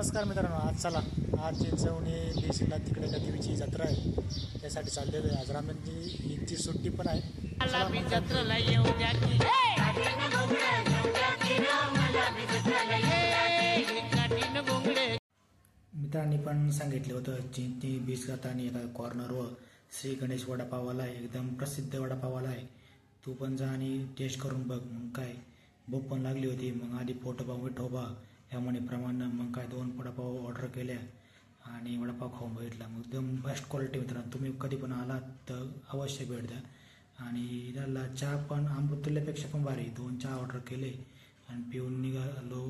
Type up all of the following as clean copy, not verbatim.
नमस्कार मित्रांनो, आज चिंचवणी बीचला तिकडे एका देवीची जत्रा आहे, त्यासाठी चाललेलो आहे. आज रामजी ईदची सुट्टी पण आहे. मित्रांनी पण सांगितलं होतं चिंचणी बीच जाताना एका कॉर्नरवर श्री गणेश वडापावाला आहे, एकदम प्रसिद्ध वडापावाला आहे. तू पण जा आणि टेस्ट करून बघ. मग काय भूक पण लागली होती. मग आधी फोटोबा विठोबा या म्हणीप्रमाणे मग काय 2 वडापाव ऑर्डर केल्या आणि वडापाव खाऊन बघितला. मग एकदम बेस्ट क्वालिटी. मित्रांनो, तुम्ही कधी पण आलात तर अवश्य भेट द्या. आणि त्याला चहा पण अमृतुल्ल्यापेक्षा पण भारी. 2 चहा ऑर्डर केले आणि पिऊन निघालो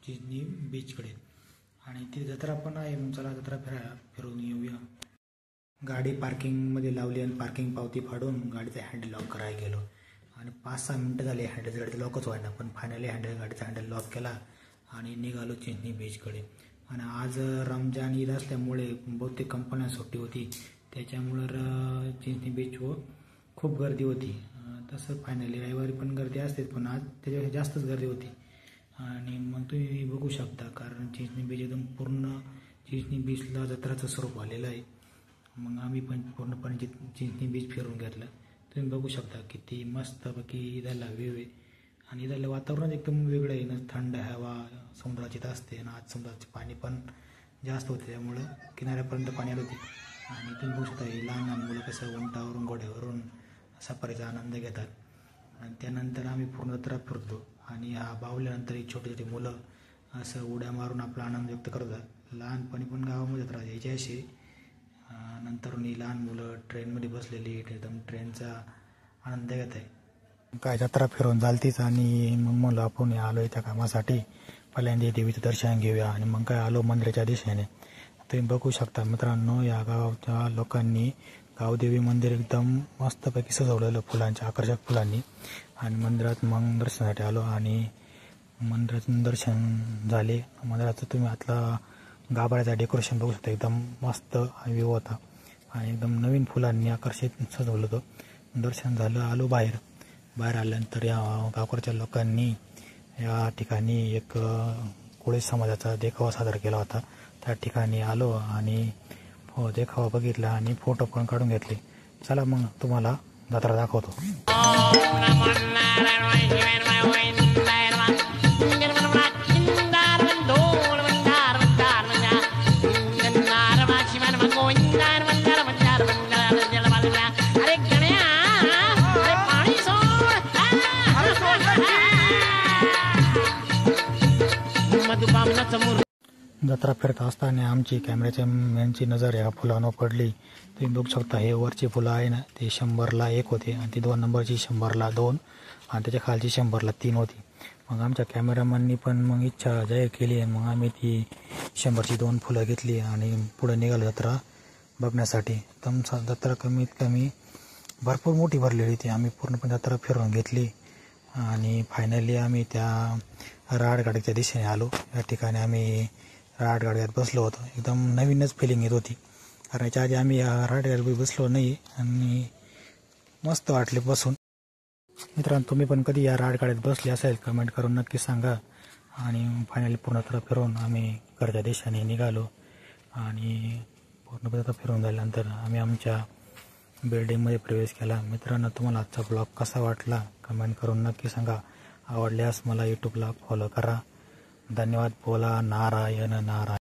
चिंचणी बीचकडे. आणि ती जत्रा पण आहे. मग चला जत्रा फिरून येऊया. गाडी पार्किंगमध्ये लावली आणि पार्किंग पावती फाडून गाडीचा हँडल लॉक करायला गेलो आणि 5-6 मिनटं झाले गाडीचं लॉकच व्हायना. पण फायनली गाडीचा हँडल लॉक केला आणि निघालो चिंचणी बीचकडे. आणि आज रमजान ईद असल्यामुळे बहुतेक कंपन्या सुट्टी होती, त्याच्यामुळं चिंचणी बीचवर खूप गर्दी होती. तसं फायनली रविवारी पण गर्दी असते, पण आज त्याच्यापेक्षा जास्तच गर्दी होती. आणि मग तुम्ही बघू शकता, कारण चिंचणी बीच एकदम पूर्ण चिंचणी बीचला जत्राचं स्वरूप आलेलं आहे. मग आम्ही पण पूर्णपणे चिंचणी बीच फिरून घेतलं. तुम्ही बघू शकता किती मस्तपैकी इथला व्ह्यू आहे. आणि इथलं वातावरण एकदम वेगळं आहे ना, थंड हवा समुद्राची असते. आणि आज समुद्राचे पाणी पण जास्त होते, त्यामुळं किनाऱ्यापर्यंत पाणी आलं होते. आणि तुम्ही बघू शकता लहान लहान मुलं कसं उंटावरून घोड्यावरून सफारीचा आनंद घेतात. आणि त्यानंतर आम्ही पूर्ण जत्रा फिरतो. आणि हा बावल्यानंतर ही छोटी छोटी मुलं असं उड्या मारून आपला आनंद व्यक्त करतात. लहानपणी पण गावामध्ये जत्रा यायची अशी. नंतर लहान मुलं ट्रेनमध्ये बसलेली एकदम ट्रेनचा आनंद घेत आहे. काय जत्रा फिरून झालतीच. आणि मग म्हणलं आपण आलो त्या कामासाठी पहिल्यांदा देवीचं दर्शन घेऊया. आणि मग काय आलो मंदिराच्या दिशेने. तुम्ही बघू शकता मित्रांनो, या गावच्या लोकांनी गावदेवी मंदिर एकदम मस्तपैकी सजवलेलं फुलांच्या आकर्षक फुलांनी. आणि मंदिरात मग दर्शनासाठी आलो आणि मंदिराचं दर्शन झाले. मंदिराचं तुम्ही आतला गाभाऱ्याचा डेकोरेशन बघू शकता, एकदम मस्त व्ह्यू होता. आणि एकदम नवीन फुलांनी आकर्षित सजवलं होतं. दर्शन झालं, आलो बाहेर आल्यानंतर या गावकडच्या लोकांनी या ठिकाणी एक कोळी समाजाचा देखावा सादर केला होता. त्या ठिकाणी आलो आणि देखावा बघितला आणि फोटो पण काढून घेतले. चला मग तुम्हाला जत्रा दाखवतो. जत्रा फिरत असताना आमची कॅमेऱ्याच्या मेनची नजर या फुलांवर पडली. तुम्ही बघू शकता, हे वरची फुलं आहे ना, ते 100ला 1 होते. आणि ती 2 नंबरची 100ला 2 आणि त्याच्या खालची 100ला 3 होती. मग आमच्या कॅमेरामॅननी पण मग इच्छा जाहीर केली. आणि मग आम्ही ती 100ची 2 फुलं घेतली आणि पुढे निघालो जत्रा बघण्यासाठी. जत्रा कमीत कमी भरपूर मोठी भरलेली होती. आम्ही पूर्णपणे जत्रा फिरून घेतली आणि फायनली आम्ही त्या राडगाडीच्या दिशेने आलो. या ठिकाणी आम्ही राडगाडीत बसलो होतो. एकदम नवीनच फिलिंग येत होती, कारण याच्या आधी आम्ही राडगाडीत बसलो नाही आणि मस्त वाटले बसून. मित्रांनो, तुम्ही पण कधी या राडगाडीत बसले असेल कमेंट करून नक्की सांगा. आणि फायनली पूर्ण जत्रा फिरून आम्ही घरच्या दिशेने निघालो. आणि पूर्ण जत्रा फिरून झाल्यानंतर आम्ही आमच्या बिल्डिंगमध्ये प्रवेश केला. मित्रांनो, तुम्हाला आजचा ब्लॉग कसा वाटला कमेंट करून नक्की सांगा. आवडल्यास मला यूट्यूबला फॉलो करा. धन्यवाद. बोला नारायण नारायण.